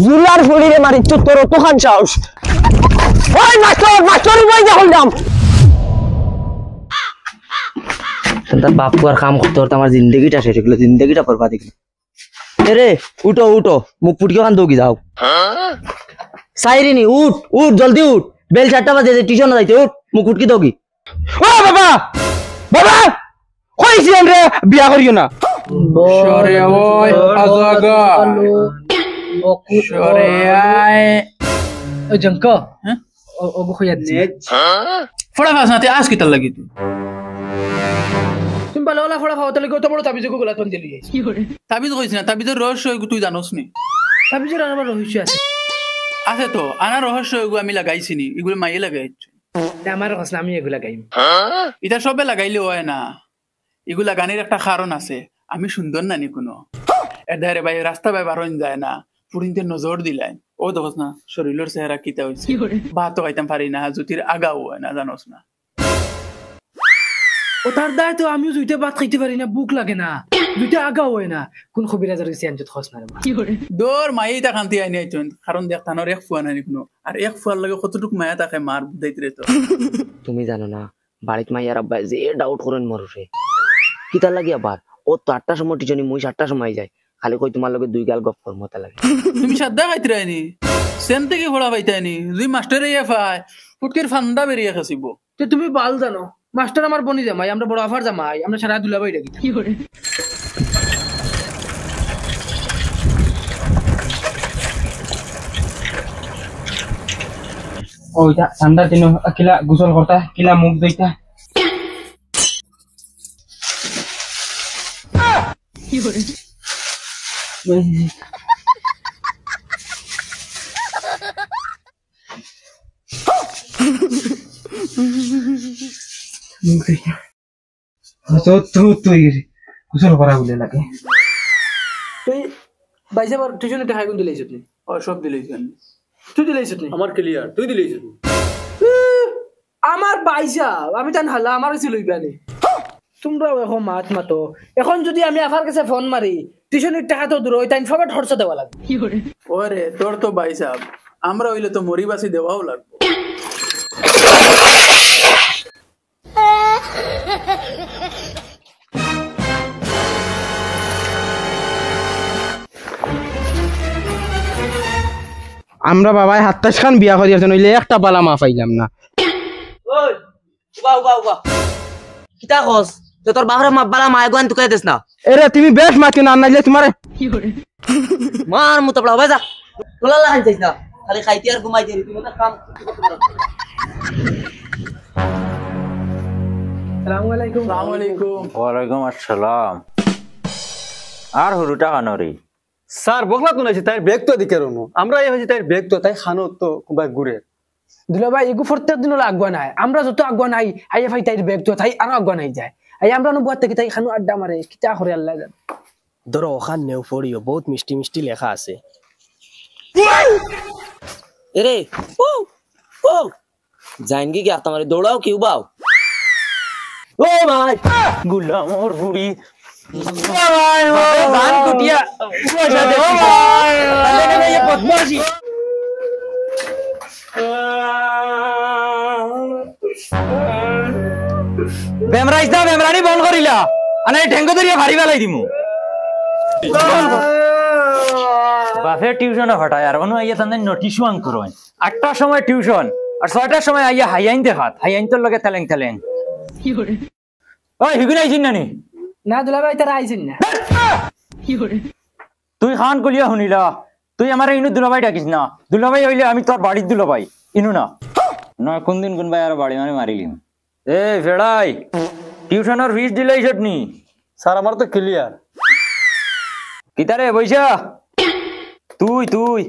জুলার ফুলিরে মারি তো তোর তো খান সাহস ওই মাস্টার বই যা হলদাম তার বাপু আর কাম করতে করতে আমার জিন্দগিটা শেষ হয়ে গেল জিন্দগিটা বরবাদ হয়ে গেল এরে উঠো উঠো মুখ ফুটকে খান দৌকি যাও সাইরিনি উঠ উঠ জলদি উঠ বেল 4টা বাজে টিউশনে যাইতে উঠ মুখ ফুটকি দৌকি ও বাবা বাবা কইছিলাম রে বিয়া করিও না সরে ওই আগাগা সরে আয় ও জঙ্ক হ্যাঁ ও খুইয়া দিছি ফড়া ফাস না তে আজ কি তার লাগি তুই তুমি ভালো হলা ফড়া খাও তাহলে কত বড় তাবিজ গুলা তন দিলি কি করে তাবিজ কইছ না তাবিজের রহস্য তুই জানোস নি তাবিজের আবার রহস্য আছে আছে তো আনা রহস্য এগুলো আমি লাগাইছি নি এগুলো মাইয়ে লাগাইছি আমার কাছে আমি এগুলা গাইম এটা সবে লাগাইলে হয় না এগুলা গানের একটা কারণ আছে আমি সুন্দর নানি কোনো এধারে ভাই রাস্তা ভাই বারণ যায় না পুরিনতে নজর দিলাই ও দেখোস না শরীরের চেহারা কিতা হয়েছে ভাতও খাইতাম পারি না জুতির আগাও হয় না জানোস না ও তার দায় তো আমিও দুইটা ভাত খাইতে পারি না বুক লাগে না দুইটা আগা হয় না কোন খবিরাজার কাছে আনজত খস না কি করে দৌড় মাই তা কান্তি আইনি আইছন কারণ দেখ তানোর এক ফুয়া নানি কোনো আর এক ফুয়ার লাগে কতটুক মায়া তাকে মার বুঝাইতে তো তুমি জানো না বাড়িতে মাইয়ার আব্বা যে ডাউট করেন মরুরে কিতা লাগি আবার ও তো 8টার সময় টিউশনি মুই 7টার সময় যাই খালি কই তোমার লগে দুই গাল গপ কর মতে লাগে তুমি সাদা খাইতে রাইনি সেন থেকে ফড়া পাইতানি দুই মাস্টারে ইয়া ফাই ফুটকের ফান্দা বেরিয়ে খাসিব তো তুমি বাল জানো মাস্টার আমার বনি জামাই আমরা বড় আফার জামাই আমরা সারা দুলাবাই ডাকি কি করে ওইটা ঠান্ডার দিন কিলা গোসল করতা কিলা মুখ ধুইতা কি করে গোসল করা বলে লাগে তুই বাইসা বার টিউশনে টাকা কোন দিলাইছ তুই ও সব দিলেছেন তুই দিলাইছ তুই আমার ক্লিয়ার তুই দিলিস আমার বাইসা আমি তান হালা আমার কাছে লইবা নি তোমরা এখন মাত মাতো এখন যদি আমি আফার কাছে ফোন মারি টিউশনের টাকা তো দূর ওই টাইম সবার খরচা দেওয়া লাগবে কি করে ওরে তোর তো ভাই সাহেব আমরা হইলে তো মরিবাসি দেওয়াও লাগবে আমরা বাবাই 27 খান বিয়া করিয়াছেন হইলে একটা বালা মা পাইলাম না ওই উবা কিতা কস তো তোর বাহরে বালা মায় গোয়ান তুকাই দেস না এরে তুমি বেশ মাতি না নাইলে তোমারে কি করে মার মুত পড়া বাজা তোলা লাগাই যাইস না খালি খাইতে আর ঘুমাই যাই তুমি তো কাম আসসালামু আলাইকুম আসসালামু আলাইকুম ওয়ালাইকুম আসসালাম আর হুরুটা কানরি স্যার বকলা তো নাইছে তাই ব্যাগ তো দিকে রনো আমরা এই হইছে তাই ব্যাগ তো তাই খানো তো কুবা ঘুরে দুলাভাই এগু প্রত্যেক দিন হলো আগুয়া নাই আমরা যত আগুয়া নাই আইয়া ভাই তাই ব্যাগ তো তাই আরো আগুয়া নাই যায় আই আমরা বুয়ার থেকে তাই খানো আড্ডা মারে কিতা করে আল্লাহ জানে ধরো ওখান নেও পড়িও বহুত মিষ্টি মিষ্টি লেখা আছে এরে ও ও জাইনগি কি তোমারে দৌড়াও কি উবাও ও ভাই গুলাম ওর বুড়ি ধান কুটিয়া পয়সা দে তাহলে কেন এই বদমাশি বেমরাইছ না বেমরানি বন্ধ করিলা আনে ঠেঙ্গ ধরিয়া ভারি বেলাই দিমু বাফে টিউশনে হটায় আর কোনো আইয়া তাদের নোটিশ ওয়ান করোয় 8টার সময় টিউশন আর 6টার সময় আইয়া হাইয়াইন দেখাত হাইয়াইন তোর লগে তেলেং তেলেং কি করে ওই হিগুন আইছিন নানি না দুলাভাই তারা আইছেন না কি করে তুই খান কলিয়া শুনিলা তুই আমার ইনু দুলাভাই ডাকিস না দুলাভাই হইলে আমি তোর বাড়ির দুলাভাই ইনু না না কোনদিন কোন ভাই আর বাড়ি মানে মারিলিম এ ফেড়াই টিউশনের ফিস দিলেই চটনি স্যার আমার তো ক্লিয়ার কিতারে বইসা তুই তুই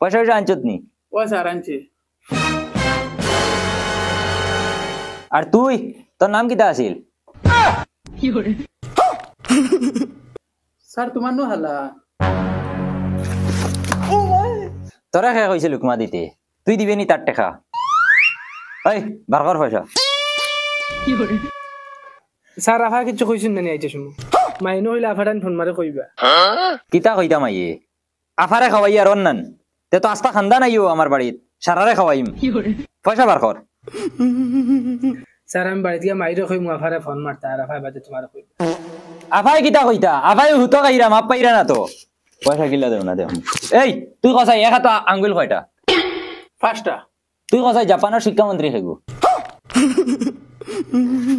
পয়সা পয়সা আনছত নি ও স্যার আনছি আর তুই তোর নাম কিতা আছিল কি করে স্যার তোমার নো হালা তোরা খেয়ে কইছে লুকমা দিতে তুই দিবি নি তার টাকা এই বার কর পয়সা কি করে স্যার আফা কিছু কইছেন না নি আইতে শুনো মাইনো হইলে আফাটান ফোন মারে কইবা কিতা কইতা মাইয়ে আফারে খাওয়াই আর অন্যান তে তো আস্তা খান্দা নাইও আমার বাড়িত সারারে খাওয়াইম পয়সা বার কর স্যার আমি বাড়িতে গিয়ে মাইরে কই মুআফারে ফোন মারতা আর আফাই বাদে তোমার কই আফাই কিতা কইতা আফাই হুতো গাইরা মাপ পাইরা না তো পয়সা কিলা দেও না দেও এই তুই কসাই এক হাত আঙ্গুল কয়টা 5টা তুই কসাই জাপানের শিক্ষামন্ত্রী হেগু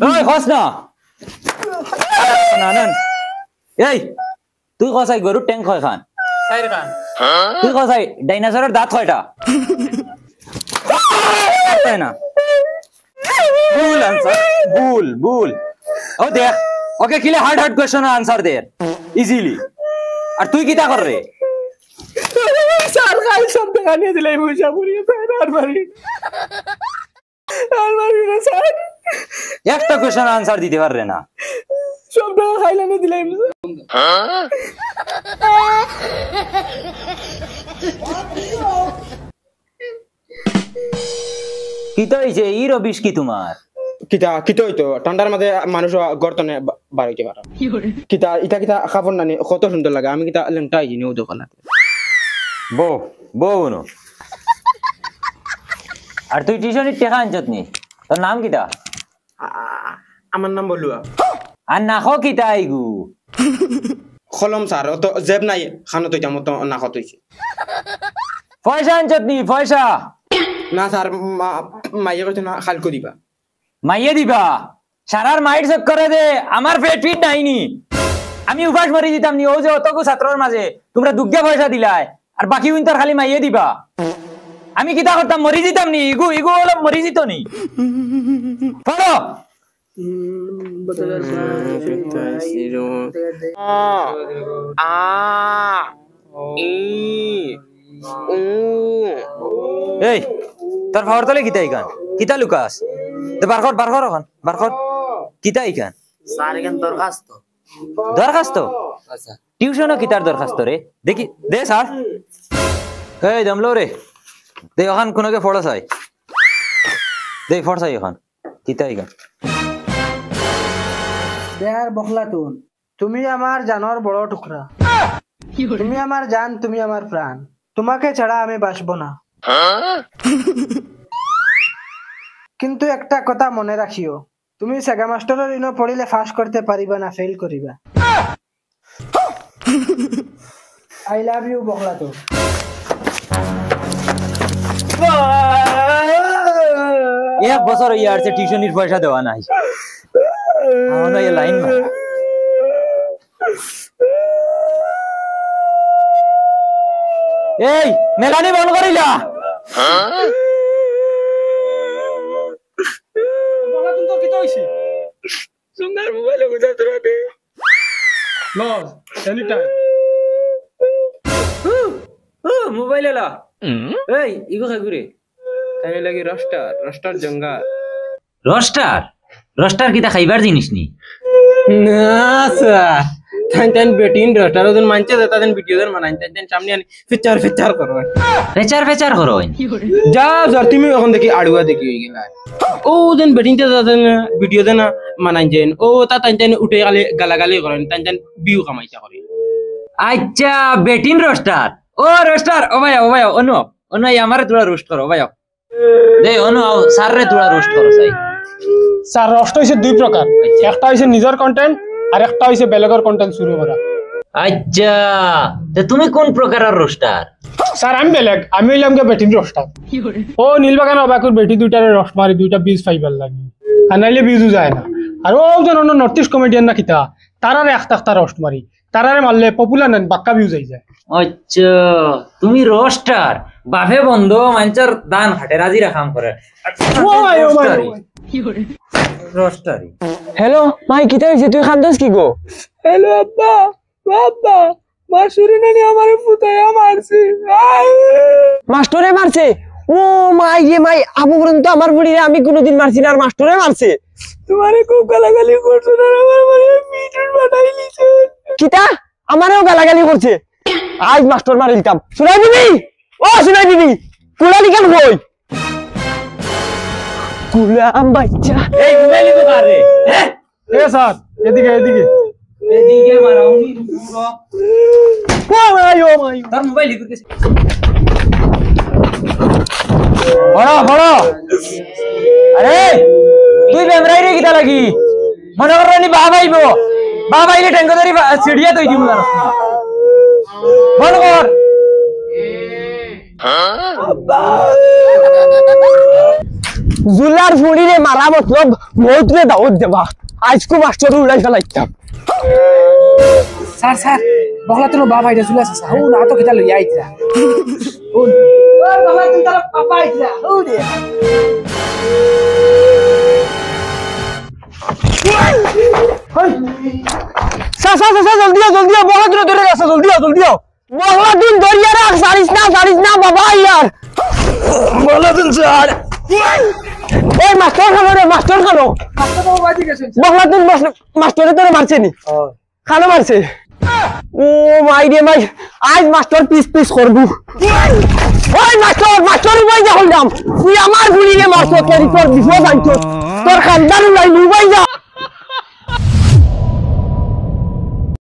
ওই খস না না না এই তুই কসাই গরুর ট্যাঙ্ক হয় খান সাইর খান তুই কসাই ডাইনোসরের দাঁত কয়টা তাই না ভুল আনসার ভুল ও দেখ ওকে কিলে হার্ড কোশ্চেন আনসার দে ইজিলি আর তুই কিটা কর রে স্যার কাল সব টাকা নিয়ে দিলাই পয়সা পুরিয়ে ফের আর মারি না স্যার একটা কোশ্চেন আনসার দিতে পাররে না সব টাকা খাইলা নিয়ে দিলাই কিটা হইছে ই রবিশ কি তোমার কিতা কিতা হইতো ঠান্ডার মাঝে মানুষ গর্তনে বার হইতে পারে কিতা ইটা কিতা খাবার নানি কত সুন্দর লাগে আমি কিতা লেংটাই জিনিও দোকানে বউ নো আর তুই টিউশনের টাকা আনছত নি তোর নাম কিটা আমার নাম বলুয়া আর নাখো কিটা আইগু খলম স্যার তো জেব নাই খানো তো তেমন তো না কত হইছে পয়সা আনছত নি পয়সা না স্যার মাইয়ে কইতো না খালকো দিবা মাইয়ে দিবা সারার মাইট চেক করে দে আমার পেট ফিট নাইনি আমি উপাস মারি দিতাম নি ও যে অতকু ছাত্রর মাঝে তোমরা দুগ্গা পয়সা দিলাই আর বাকি উইন্টার খালি মাইয়ে দিবা আমি কিতা করতাম মরি দিতাম নি ইগু হলো মরি দিত নি পড়ো এই তোর ফাওয়ার তলে কিতা ইকান কিতা লুকাস তে বারকর এখন বারকর কিতা ইকান স্যার এখান দরখাস্ত আচ্ছা টিউশনও কিতার দরখাস্ত রে দেখি দে স্যার এই দমলো রে দে ওখান কোনকে ফড়ো চাই দে ফড় চাই ওখান কিতা ইকান দেয়ার বখলাতুন তুমি আমার জানোর বড় টুকরা তুমি আমার জান তুমি আমার প্রাণ তোমাকে ছাড়া আমি বাঁচবো না কিন্তু একটা কথা মনে রাখিও তুমি সেগা মাস্টারের ইনো পড়িলে পাস করতে পারিবা না ফেল করিবা আই লাভ ইউ বখলাতুন এক বছর ইয়ার সে টিউশনির পয়সা দেওয়া নাই আমার এই লাইন না এই মেলানি বন্ধ করিলা বখলাতুন তো কি তো হইছে সুন্দর মোবাইলে গুজা তোরা দে লস এনি টাইম মোবাইল এলা এই ইগো খাগুরে তাই লাগি রস্টার জঙ্গা রস্টার কিতা খাইবার জিনিস নি না স্যার তাই বেটিন রস্টার ওজন মানছে তাদের ভিডিও দের মানাই তাই সামনে আনি ফিচার করো ফেচার করো যা স্যার তুমি এখন দেখি আড়ুয়া দেখি হই গেলা ও দেন বেটিন তে তাদের ভিডিও দেন মানাই যেন ও তা তাই উঠে গালাগালি করেন তাই বিউ কামাইতা করে আচ্ছা বেটিন রস্টার ও ভাই অনু আমারে তোরা রোস্ট করো ভাই দে অনু স্যার রে তোরা রোস্ট করো চাই স্যার রষ্ট হইছে দুই প্রকার একটা হইছে নিজের কন্টেন্ট আর একটা হইছে বেলেগর কন্টেন্ট শুরু করা আচ্ছা তে তুমি কোন প্রকারের রোস্টার স্যার আমি বেলেগ আমি হইলাম কে বেটিন রস্টার ও নীলবাগান অবাকুর বেটি দুইটারে রস্ট মারি দুইটা বিজ ফাইবার লাগি আর নাইলে বিজু যায় না আর ও জন নর্থ ইস্ট কমেডিয়ান না কিতা তারারে একটা রস্ট মারি তারারে মারলে পপুলার নেন বাক্কা ভিউজ আই যায় আচ্ছা তুমি রোস্টার বাফে বন্ধ মঞ্চর দান হাটে রাজি রাখাম করে রোস্টারি হ্যালো মাই কিতা হইছে তুই খান্দস কি গো হ্যালো আব্বা মাসুরি নানি আমারে ফুটাইয়া মারছে মাস্টরে মারছে ও মাই রে মাই আবু পর্যন্ত আমার বুড়ি আমি কোনোদিন মারছি না আর মাস্টরে মারছে তোমারে খুব গালাগালি করছো না আমার মানে ভিডিও বানাই লিছে কিতা আমারও গালাগালি করছে আজ মাস্টার মারি দিতাম শুনাই দিবি কুলালি কেন কই কুলাম বাচ্চা এই মোবাইল তো কারে এ স্যার এদিকে এদিকে মারাউনি পুরো ও মাই তার মোবাইল লিখে বড় বড় আরে তুই বেমরাই রে কিতা লাগি মনে কর নি বাবা আইব বাবা আইলে ট্যাঙ্ক ধরি সিড়িয়া তুই দিমু জানাস না বল কর জুলার ফুড়ি রে মারা মতলব বহুত রে দাওয়াত দেবা আজকু মাস্টার উড়াই ফেলাইতাম স্যার স্যার বগলা তো বাবা আইতা চলে আসছে ও না তো কিতা লইয়া আইতা ও বাবা তুই তার পাপা আইতা ও রে সা সা সা জলদি আও বগলা তুই ধরে রাখছ জলদি আও বগলা দিন ধরিয়া রাখ সারিস না বাবা ইয়ার বগলা দিন স্যার এই মাস্টার খানো মাস্টার বাবা বাজি গেছে বগলা দিন মাস্টারে তোরে মারছে নি খানো মারছে ও মাই রে মাই আজ মাস্টার পিস করবো ওই মাস্টার উবাই যা হইলাম তুই আমার গুলি রে মারছ তোর বিপদ আইতো তোর খানদার উড়াই লুবাই যা